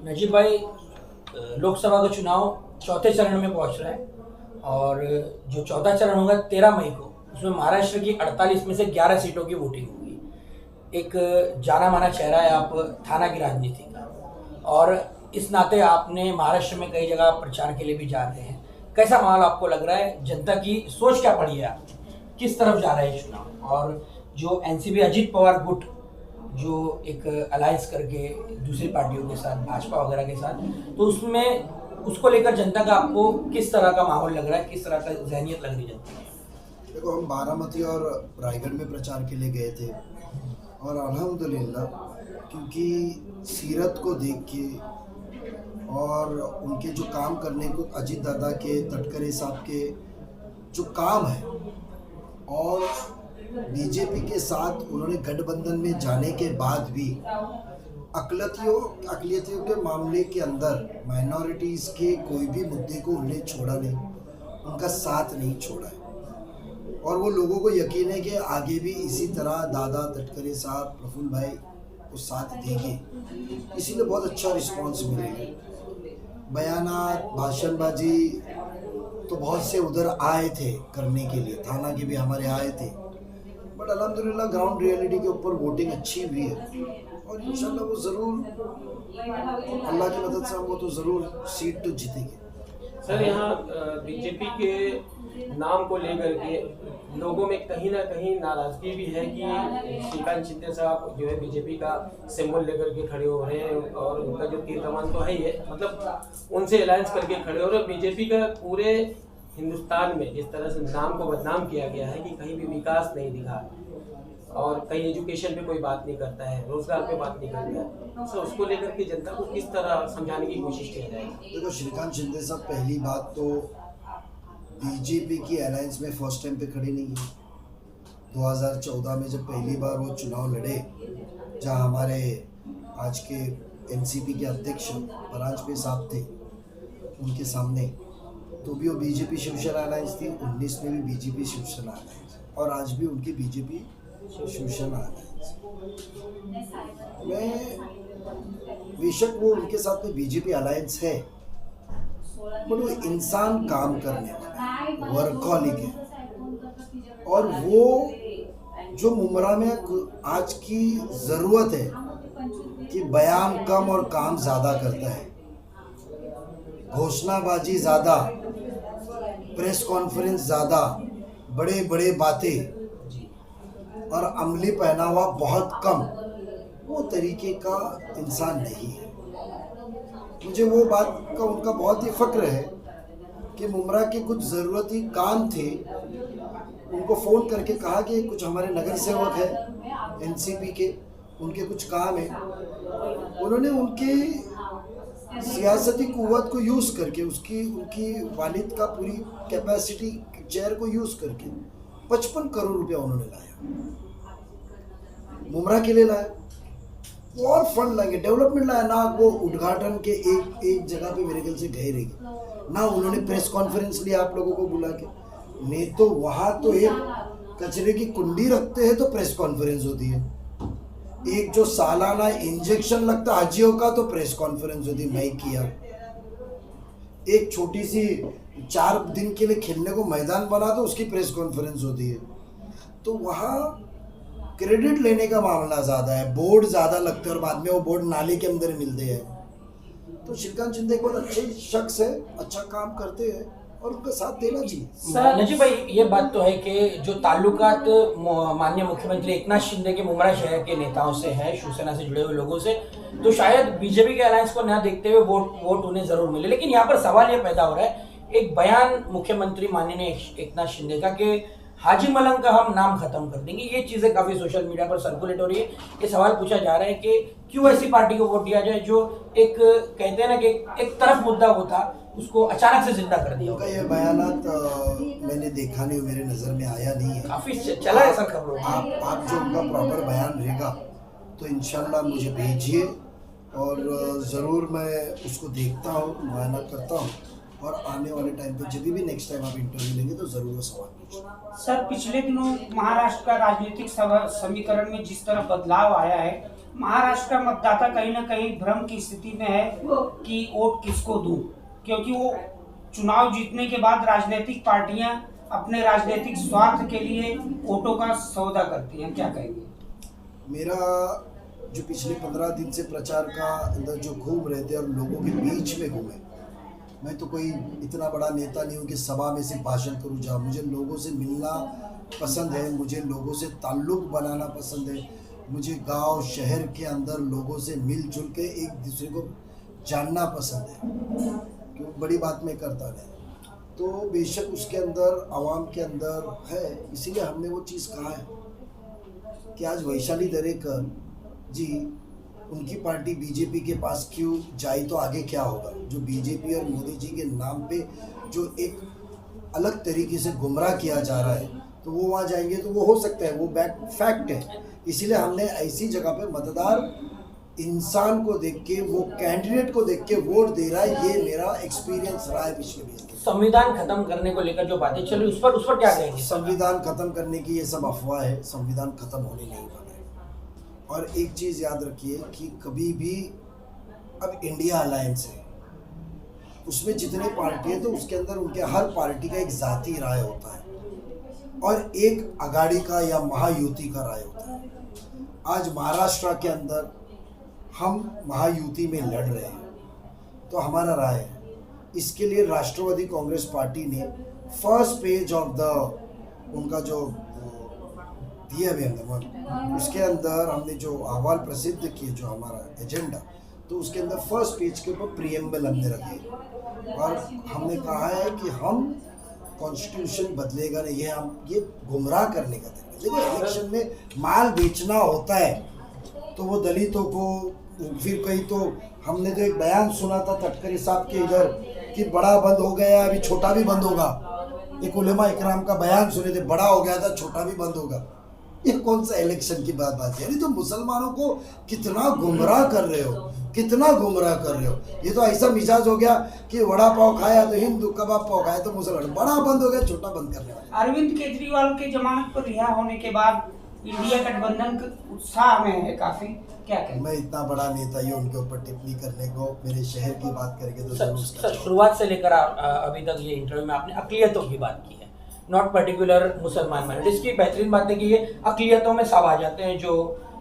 नजीब भाई, लोकसभा का चुनाव चौथे चरण में पहुंच रहा है और जो चौथा चरण होगा 13 मई को, उसमें महाराष्ट्र की 48 में से 11 सीटों की वोटिंग होगी। एक जाना माना चेहरा है आप थाना की राजनीति का, और इस नाते आपने महाराष्ट्र में कई जगह प्रचार के लिए भी जा रहे हैं। कैसा माहौल आपको लग रहा है? जनता की सोच क्या पड़ी है आपकी? किस तरफ जा रहा है ये चुनाव? और जो एनसीपी अजीत पवार गुट जो एक अलायंस करके दूसरी पार्टियों के साथ, भाजपा वगैरह के साथ, तो उसमें उसको लेकर जनता का आपको किस तरह का माहौल लग रहा है? किस तरह का जहनियत लग रही है जनता की? देखो, हम बारामती और रायगढ़ में प्रचार के लिए गए थे और अल्हम्दुलिल्लाह, क्योंकि सीरत को देख के और उनके जो काम करने को, अजीत दादा के, तटकरे साहब के जो काम है, और बीजेपी के साथ उन्होंने गठबंधन में जाने के बाद भी अकलियतियों के मामले के अंदर माइनॉरिटीज़ के कोई भी मुद्दे को उन्हें छोड़ा नहीं, उनका साथ नहीं छोड़ा है। और वो लोगों को यकीन है कि आगे भी इसी तरह दादा, तटकरे साहब, प्रफुल्ल भाई को साथ देंगे, इसीलिए बहुत अच्छा रिस्पांस मिलेगा। बयानात, भाषणबाजी तो बहुत से उधर आए थे करने के लिए, थाना के भी हमारे आए थे, बट अल्हम्दुलिल्लाह ग्राउंड रियलिटी के ऊपर वोटिंग अच्छी हुई है और इंशाल्लाह वो ज़रूर, अल्लाह की मदद से वो तो ज़रूर सीट तो जीतेंगे। सर, यहाँ बीजेपी के नाम को लेकर के लोगों में कहीं ना कहीं नाराजगी भी है कि श्रीकांत शिंदे साहब जो है बीजेपी का सिंबल लेकर के खड़े हो रहे हैं, और उनका जो तीर कमान तो है ही है, मतलब उनसे अलायंस करके खड़े हो रहे हैं। बीजेपी का पूरे हिंदुस्तान में जिस तरह से नाम को बदनाम किया गया है कि कहीं भी विकास नहीं दिखा, और कहीं एजुकेशन पे कोई बात नहीं करता है, रोजगार पे बात नहीं करता है, तो उसको लेकर के जनता को किस तरह समझाने की कोशिश की जाएगी? देखो, श्रीकांत शिंदे साहब पहली बात तो बीजेपी की अलायंस में फर्स्ट टाइम पे खड़े नहीं है। 2014 में जब पहली बार वो चुनाव लड़े, जहां हमारे आज के एनसीपी के अध्यक्ष परांजपे साहब थे उनके सामने, तो भी वो बीजेपी शिवसेना अलायंस थी। 19 में भी बीजेपी शिवसेना अलायंस, और आज भी उनकी बीजेपी शिवसेना अलायंस। मैं बेशक वो उनके साथ में बीजेपी अलायंस है, पर वो इंसान काम करने वाला है, वर्कहॉलिक है, और वो जो मुमरा में आज की ज़रूरत है कि बयान कम और काम ज़्यादा करता है, घोषणाबाजी ज़्यादा, प्रेस कॉन्फ्रेंस ज़्यादा, बड़े बड़े बातें और अमली पहनावा बहुत कम, वो तरीके का इंसान नहीं है। मुझे वो बात का उनका बहुत ही फ़क्र है कि मुमरा के कुछ ज़रूरती काम थे, उनको फ़ोन करके कहा कि कुछ हमारे नगर सेवक है एनसीपी के, उनके कुछ काम है। उन्होंने उनके सियासती कुव्वत को यूज़ करके, उनकी वालिद का पूरी कैपेसिटी चेयर को यूज़ करके 55 करोड़ रुपया उन्होंने लाया, मुमरा के लिए लाया। और फंड लाएंगे, डेवलपमेंट लाया ना, वो उद्घाटन के एक जगह पे मेरे ख्याल से गए रहेंगे ना, उन्होंने प्रेस कॉन्फ्रेंस लिया आप लोगों को बुला के, नहीं तो वहाँ तो एक कचरे की कुंडी रखते हैं तो प्रेस कॉन्फ्रेंस होती है, एक जो सालाना इंजेक्शन लगता हाजियों का तो प्रेस कॉन्फ्रेंस होती, मैं किया। एक छोटी सी 4 दिन के लिए खेलने को मैदान बना तो उसकी प्रेस कॉन्फ्रेंस होती है। तो वहाँ क्रेडिट लेने का मामला ज़्यादा है, बोर्ड ज़्यादा लगते हैं और बाद में वो बोर्ड नाले के अंदर मिलते हैं। तो श्रीकांत शिंदे बहुत अच्छे शख्स है, अच्छा काम करते हैं और उनका साथ देना चाहिए। नजीब भाई, ये बात तो है कि जो ताल्लुकात माननीय मुख्यमंत्री एकनाथ शिंदे के मुमरा शहर के नेताओं से है, शिवसेना से जुड़े हुए लोगों से, तो शायद बीजेपी के अलायंस को न देखते हुए वोट उन्हें जरूर मिले। लेकिन यहाँ पर सवाल ये पैदा हो रहा है, एक बयान मुख्यमंत्री माननीय एकनाथ शिंदे का कि हाजी मलंग का हम नाम खत्म कर देंगे, ये चीजें काफी सोशल मीडिया पर सर्कुलेट हो रही है। ये सवाल पूछा जा रहा है कि क्यों ऐसी पार्टी को वोट दिया जाए जो एक, कहते हैं ना कि एक तरफ मुद्दा वो था, उसको अचानक से जिंदा कर दिया। उनका ये बयानात मैंने देखा नहीं, मेरे नज़र में आया नहीं है, काफी चला है सर खबरों। आप जो उनका प्रॉपर बयान रहेगा तो इंशाल्लाह मुझे भेजिए, और ज़रूर मैं उसको देखता हूँ, मुआयना करता हूँ, और आने वाले टाइम पे जब भी नेक्स्ट टाइम आप इंटरव्यू लेंगे तो ज़रूर वो सवाल पूछिए। सर, पिछले दिनों महाराष्ट्र का राजनीतिक समीकरण में जिस तरह बदलाव आया है, महाराष्ट्र का मतदाता कहीं ना कहीं भ्रम की स्थिति में है कि वोट किसको दूं, क्योंकि वो चुनाव जीतने के बाद राजनीतिक पार्टियां अपने राजनीतिक स्वार्थ के लिए वोटों का सौदा करती हैं। क्या कहेंगे? मेरा जो पिछले 15 दिन से प्रचार का अंदर जो घूम रहे थे और लोगों के बीच में घूमे, मैं तो कोई इतना बड़ा नेता नहीं हूँ कि सभा में से भाषण करूँ जाऊँ। मुझे लोगों से मिलना पसंद है, मुझे लोगों से ताल्लुक़ बनाना पसंद है, मुझे गांव शहर के अंदर लोगों से मिलजुल के एक दूसरे को जानना पसंद है, क्योंकि बड़ी बात मैं करता नहीं। तो बेशक उसके अंदर आवाम के अंदर है, इसीलिए हमने वो चीज़ कहा है कि आज वैशाली दरेकर जी उनकी पार्टी बीजेपी के पास क्यों जाए, तो आगे क्या होगा। जो बीजेपी और मोदी जी के नाम पे जो एक अलग तरीके से गुमराह किया जा रहा है, तो वो वहाँ जाएंगे तो वो हो सकता है, वो फैक्ट है। इसीलिए हमने ऐसी जगह पे मतदार इंसान को देख के, वो कैंडिडेट को देख के वोट दे रहा है। ये मेरा एक्सपीरियंस रहा है पिछले 20 दिन। संविधान खत्म करने को लेकर जो बातें चल रही उस पर क्या कहेंगे? संविधान खत्म करने की ये सब अफवाह है, संविधान खत्म होने नहीं वाला है। और एक चीज़ याद रखिए कि कभी भी अब इंडिया अलायंस है, उसमें जितने पार्टी है तो उसके अंदर उनके हर पार्टी का एक जाती राय होता है और एक अगाड़ी का या महायुति का राय होता है। आज महाराष्ट्र के अंदर हम महायुति में लड़ रहे हैं, तो हमारा राय है। इसके लिए राष्ट्रवादी कांग्रेस पार्टी ने फर्स्ट पेज ऑफ द उनका जो दिया भी हमने, उसके अंदर हमने जो अहवाल प्रसिद्ध किए, जो हमारा एजेंडा, तो उसके अंदर फर्स्ट पेज के ऊपर प्रीएम्बल हमने रखे और हमने कहा है कि हम कॉन्स्टिट्यूशन बदलेगा नहीं, ये गुमराह करने का तरीका। देखो, इलेक्शन में माल बेचना होता है तो वो दलितों को, फिर कहीं तो हमने तो एक बयान सुना था तटकरे साहब के इधर कि बड़ा बंद हो गया, अभी छोटा भी बंद होगा। एक उलेमा इकराम का बयान सुने थे, बड़ा हो गया था छोटा भी बंद होगा। ये कौन सा इलेक्शन की बात है? यानी तो मुसलमानों को कितना गुमराह कर रहे हो, कितना गुमराह कर रहे हो। ये तो ऐसा मिजाज हो गया कि वड़ा पाव खाया तो हिंदू, कबाब पाव खाया तो मुसलमान, बड़ा बंद हो गया छोटा बंद करने वाले। अरविंद केजरीवाल के जमानत पर रिहा होने के बाद इंडिया गठबंधन उत्साह में है काफी, क्या कहें? मैं इतना बड़ा नेता ही उनके ऊपर टिप्पणी करने को, मेरे शहर की बात करेंगे तो जरूर उसका जवाब। शुरुआत से लेकर अभी तक ये इंटरव्यू में आपने अक़लियतों की बात की है, नॉट पर्टिकुलर मुसलमान माइनॉरिटीज की। बेहतरीन बात है कि ये अक़लियतों में सब आ जाते हैं, जो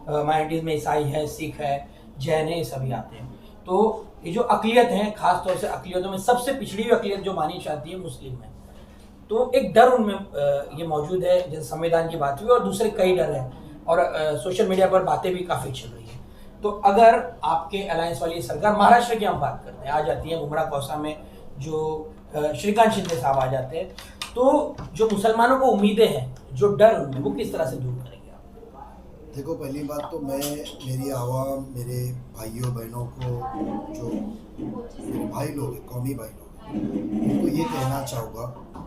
माइनॉरिटीज में ईसाई है, सिख है, जैन है, ये सभी आते हैं। तो ये जो अक़लियत हैं, खास तौर से अक़लियतों में सबसे पिछड़ी हुई अक़लियत जो मानी जाती है मुस्लिम है, तो एक डर उनमें ये मौजूद है, जैसे संविधान की बात हुई और दूसरे कई डर हैं, और सोशल मीडिया पर बातें भी काफ़ी चल रही हैं। तो अगर आपके अलायंस वाली सरकार, महाराष्ट्र की हम बात करते हैं, आ जाती है उमरा कौसा में जो श्रीकांत शिंदे साहब आ जाते हैं, तो जो मुसलमानों को उम्मीदें हैं, जो डर उनमें, वो किस तरह से दूर करेंगे आप? देखो, पहली बात तो मैं मेरी आवाम, मेरे भाइयों बहनों को, जो मेरे भाई लोग हैं, कौमी भाई लोग हैं, उनको ये कहना चाहूँगा,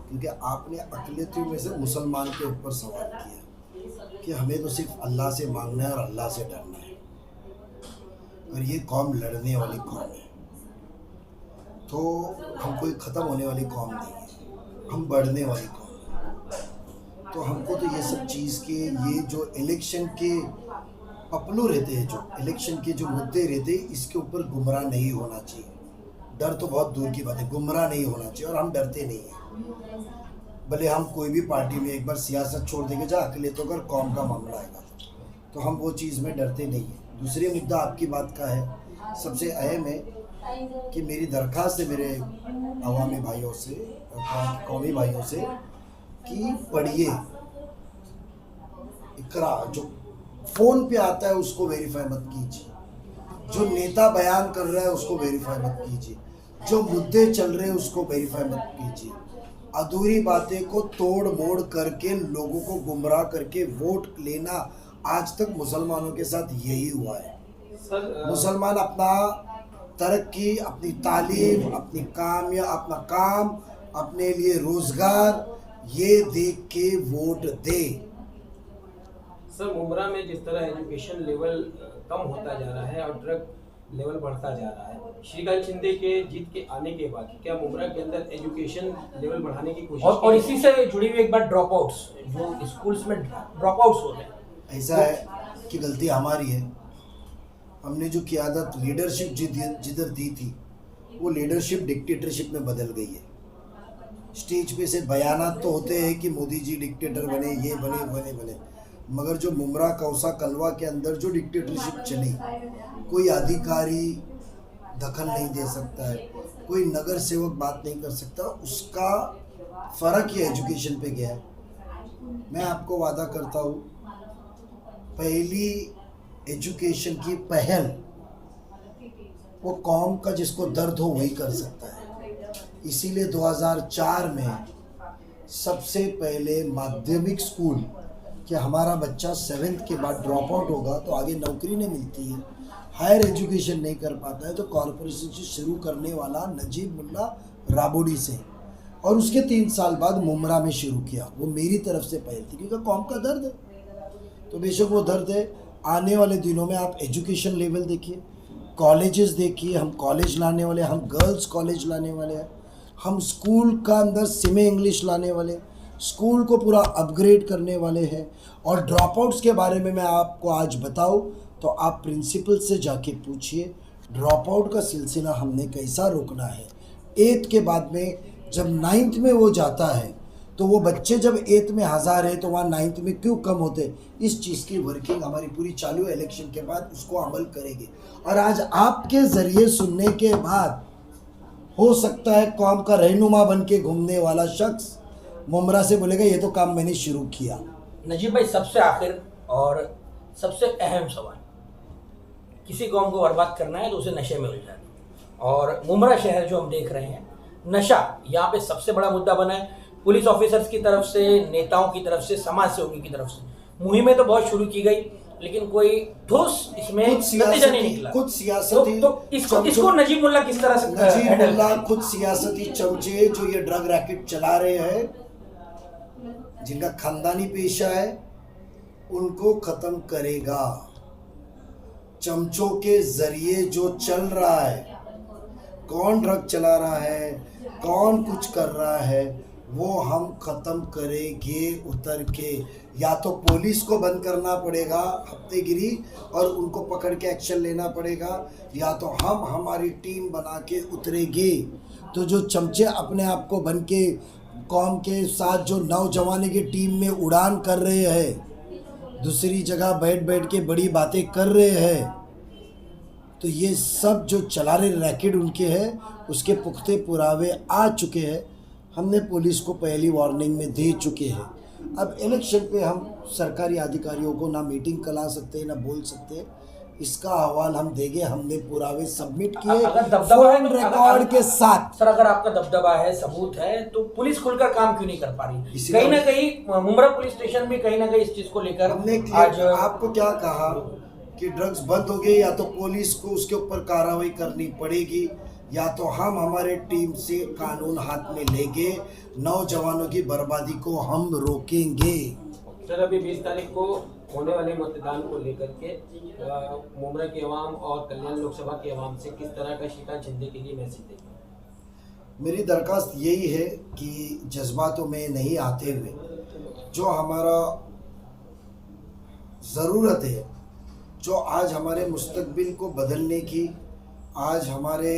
क्योंकि आपने अक़लियतों में से मुसलमान के ऊपर सवाल किया कि हमें तो सिर्फ अल्लाह से मांगना है और अल्लाह से डरना है, और ये कौम लड़ने वाली कौम है। तो हम कोई ख़त्म होने वाली कौम नहीं है, हम बढ़ने वाली कौम है। तो हमको तो ये सब चीज़ के, ये जो इलेक्शन के पपलू रहते हैं, जो इलेक्शन के जो मुद्दे रहते हैं, इसके ऊपर गुमराह नहीं होना चाहिए। डर तो बहुत दूर की बात है, गुमराह नहीं होना चाहिए, और हम डरते नहीं हैं। भले हम कोई भी पार्टी में एक बार सियासत छोड़ देंगे, जहाँ अक़लियतों का कौम का मामला आएगा, तो हम वो चीज़ में डरते नहीं हैं। दूसरी मुद्दा आपकी बात का है, सबसे अहम है कि मेरी दरख्वास्त है मेरे अवामी भाइयों से, कौमी भाइयों से, कि पढ़िए, इकरा जो फ़ोन पे आता है उसको वेरीफाई मत कीजिए, जो नेता बयान कर रहा है उसको वेरीफाई मत कीजिए, जो मुद्दे चल रहे हैं उसको वेरीफाई मत कीजिए। अधूरी बातें को तोड़ मोड़ करके लोगों को गुमराह करके वोट लेना, आज तक मुसलमानों के साथ यही हुआ है। मुसलमान अपना तरक्की, अपनी तालीम, अपनी अपना काम, अपने लिए रोजगार, ये देख के वोट दे। सर, मुमरा में जिस तरह एजुकेशन लेवल कम होता जा रहा है और ड्रग लेवल बढ़ता जा रहा है, श्रीकांत शिंदे के जीत के आने के बाद क्या मुमरा के अंदर एजुकेशन लेवल बढ़ाने की कोशिश और इसी से जुड़ी हुई एक बात, ड्रॉप आउट्स, जो स्कूल्स में ड्रॉप आउट्स हो रहे हैं, ऐसा है कि गलती हमारी है हमने जो क़ियादत लीडरशिप जिधर दी थी वो लीडरशिप डिक्टेटरशिप में बदल गई है। स्टेज पे से बयानात तो होते हैं कि मोदी जी डिक्टेटर बने, ये बने, मगर जो मुमरा कौसा कलवा के अंदर जो डिक्टेटरशिप चली, कोई अधिकारी दखल नहीं दे सकता है, कोई नगर सेवक बात नहीं कर सकता, उसका फ़र्क ये एजुकेशन पे गया है। मैं आपको वादा करता हूँ, पहली एजुकेशन की पहल वो कौम का जिसको दर्द हो वही कर सकता है। इसीलिए 2004 में सबसे पहले माध्यमिक स्कूल कि हमारा बच्चा 7th के बाद ड्रॉप आउट होगा तो आगे नौकरी नहीं मिलती है, हायर एजुकेशन नहीं कर पाता है, तो कॉरपोरेशन से शुरू करने वाला नजीब मुल्ला राबोडी से, और उसके 3 साल बाद मुमरा में शुरू किया। वो मेरी तरफ से पहल थी क्योंकि कौम का दर्द है, तो बेशक वो दर्द है। आने वाले दिनों में आप एजुकेशन लेवल देखिए, कॉलेजेस देखिए, हम कॉलेज लाने वाले, हम गर्ल्स कॉलेज लाने वाले हैं, हम स्कूल का अंदर सेमी इंग्लिश लाने वाले, स्कूल को पूरा अपग्रेड करने वाले हैं। और ड्रॉप आउट्स के बारे में मैं आपको आज बताऊं तो आप प्रिंसिपल से जाके पूछिए ड्रॉप आउट का सिलसिला हमने कैसा रोकना है। 8th के बाद में जब 9th में वो जाता है तो वो बच्चे जब 8th में 1000 है तो वहाँ 9th में क्यों कम होते, इस चीज़ की वर्किंग हमारी पूरी चालू इलेक्शन के बाद उसको अमल करेगी। और आज आपके ज़रिए सुनने के बाद हो सकता है कौम का रहनुमा बन के घूमने वाला शख्स मुमरा से बोलेगा ये तो काम मैंने शुरू किया। नजीब भाई, सबसे आखिर और सबसे अहम सवाल, किसी कौम को बर्बाद करना है तो उसे नशे में उलझा दो, और मुमरा शहर जो हम देख रहे हैं, नशा यहाँ पे सबसे बड़ा मुद्दा बना है। पुलिस ऑफिसर्स की तरफ से, नेताओं की तरफ से, समाज सेवकों की तरफ से मुहिमें तो बहुत शुरू की गई, लेकिन कोई ठोस इसमें नतीजा नहीं निकला। खुद सियासती तो इसको नजीब मुल्ला किस तरह से नजीब मुल्ला खुद सियासती चमचे जो ये ड्रग रैकेट चला रहे हैं, जिनका खानदानी पेशा है, उनको खत्म करेगा। चमचों के जरिए जो चल रहा है, कौन ड्रग चला रहा है, कौन कुछ कर रहा है, वो हम ख़त्म करेंगे उतर के। या तो पुलिस को बंद करना पड़ेगा हफ्तेगिरी और उनको पकड़ के एक्शन लेना पड़ेगा, या तो हम हमारी टीम बना के उतरेंगे। तो जो चमचे अपने आप को बन के कौम के साथ जो नौजवानी की टीम में उड़ान कर रहे हैं, दूसरी जगह बैठ के बड़ी बातें कर रहे हैं, तो ये सब जो चला रहे रैकेट उनके हैं, उसके पुख्ते पुरावे आ चुके हैं। हमने पुलिस को पहली वार्निंग में दे चुके हैं। अब इलेक्शन पे हम सरकारी अधिकारियों को ना मीटिंग करा सकते ना बोल सकते, इसका हवाल हम देंगे। हमने पुरावे सबमिट किए फोन रिकॉर्ड के साथ। सर, अगर आपका दबदबा है, सबूत है, तो पुलिस खुलकर काम क्यों नहीं कर पा रही? कहीं ना कहीं मुमरा पुलिस स्टेशन भी कहीं ना कहीं इस चीज को लेकर हमने आज आपको क्या कहा कि ड्रग्स बंद हो गए, या तो पुलिस को उसके ऊपर कार्रवाई करनी पड़ेगी, या तो हम हमारे टीम से कानून हाथ में लेंगे, नौजवानों की बर्बादी को हम रोकेंगे। सर, अभी 20 तारीख को होने वाले मतदान को लेकर के मुमरा के अवाम और कल्याण लोकसभा के अवाम से किस तरह का श्रीकांत शिंदे के लिए मैसेज देंगे? मेरी दरख्वास्त यही है कि जज्बातों में नहीं आते हुए जो हमारा ज़रूरत है, जो आज हमारे मुस्तकबिल को बदलने की, आज हमारे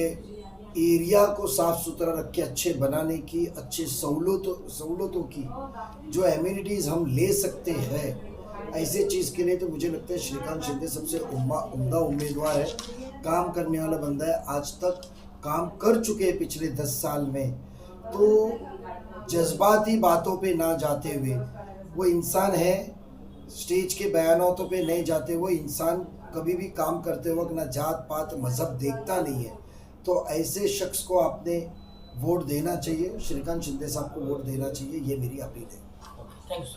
एरिया को साफ़ सुथरा रख के अच्छे बनाने की, अच्छे सहूलतों की जो एम्यूनिटीज़ हम ले सकते हैं, ऐसे चीज़ के लिए तो मुझे लगता है श्रीकांत शिंदे सबसे उम्दा उम्मीदवार है। काम करने वाला बंदा है, आज तक काम कर चुके हैं पिछले 10 साल में। तो जज्बाती बातों पे ना जाते हुए, वो इंसान है, स्टेज के बयानों पे नहीं जाते, वो इंसान कभी भी काम करते वक्त ना जात पात मज़हब देखता नहीं है। तो ऐसे शख्स को आपने वोट देना चाहिए, श्रीकांत शिंदे साहब को वोट देना चाहिए, ये मेरी अपील है। थैंक्स।